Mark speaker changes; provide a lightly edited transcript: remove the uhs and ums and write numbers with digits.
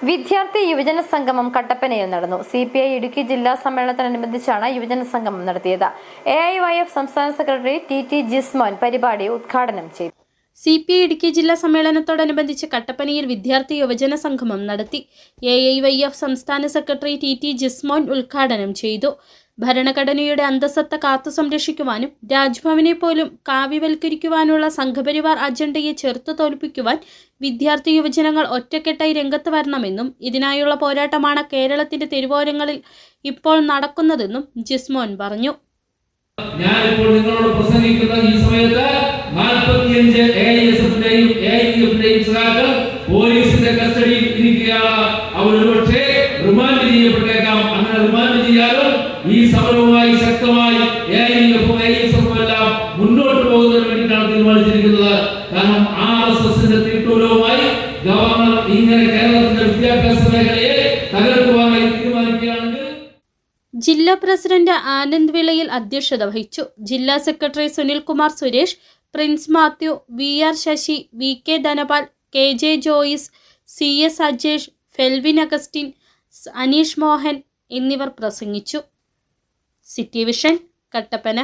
Speaker 1: വിദ്യാർത്ഥി യുവജന സംഗമം കട്ടപ്പനയിൽ നടന്നു. CPI ഇടുക്കി ജില്ലാ സമ്മേളനത്തോടനുബന്ധിച്ചാണ് യുവജന സംഗമം നടത്തിയത്. AIYF സംസ്ഥാന സെക്രട്ടറി TT ജിസ്മോൻ പരിപാടി ഉദ്ഘാടനം ചെയ്തു.
Speaker 2: CPI ഇടുക്കി ജില്ലാ സമ്മേളനത്തോടനുബന്ധിച്ച് കട്ടപ്പനയിൽ വിദ്യാർത്ഥി യുവജന സംഗമം നടത്തി. AIYF സംസ്ഥാന സെക്രട്ടറി TT ജിസ്മോൻ ഉദ്ഘാടനം ചെയ്തു. ഭരണഘടനയുടെ അന്തസ്സത്ത കാത്തു സംരക്ഷിക്കുവാനും രാജ്ഭവനെ പോലും കാവ്യവൽക്കരിക്കുവാനുള്ള സംഘപരിവാർ അജണ്ടയെ ചെറുത്തു തോൽപ്പിക്കുവാൻ വിദ്യാർത്ഥി യുവജനങ്ങൾ ഒറ്റക്കെട്ടായി രംഗത്ത് വരണമെന്നും ഇതിനായുള്ള പോരാട്ടമാണ് കേരളത്തിന്റെ തെരുവോരങ്ങളിൽ ഇപ്പോൾ നടക്കുന്നതെന്നും ജിസ്മോൻ പറഞ്ഞു.
Speaker 3: ഞാനിപ്പോൾ നിങ്ങളോട് പ്രസംഗിക്കുന്ന ഈ സമയത്ത് 45 AISFന്റെയും AIFന്റെയും സഹാക്കൾ പോലീസിന്റെ കസ്റ്റഡിയിൽ ഇരിക്കുകയാണ്. അവർ ഒരുപക്ഷെ റിമാൻഡ് ചെയ്യപ്പെട്ടേക്കാം. അങ്ങനെ റിമാൻഡ് ചെയ്യാനും ഈ സമരവുമായി ശക്തമായി AIFും AISFും എല്ലാം മുന്നോട്ട് പോകുന്നതിന് വേണ്ടിയിട്ടാണ് തീരുമാനിച്ചിരിക്കുന്നത്. കാരണം RSSന്റെ തീട്ടൂലവുമായി ഗവർണർ ഇങ്ങനെ കേരളത്തിന്റെ വിദ്യാഭ്യാസ മേഖലയെ തകർക്കുവാനായി തീരുമാനിക്കുകയാണെങ്കിൽ
Speaker 2: ജില്ലാ പ്രസിഡന്റ് ആനന്ദ് വിളയിൽ അധ്യക്ഷത വഹിച്ചു. ജില്ലാ secretary Sunilkumar Suresh, Prince Mathew, VR Sasi, VK Dhanapal, KJ Joyis, CS Ajesh, Felvin Augustine, Aneesh Mohan എന്നിവർ പ്രസംഗിച്ചു. City vision, Kattappana.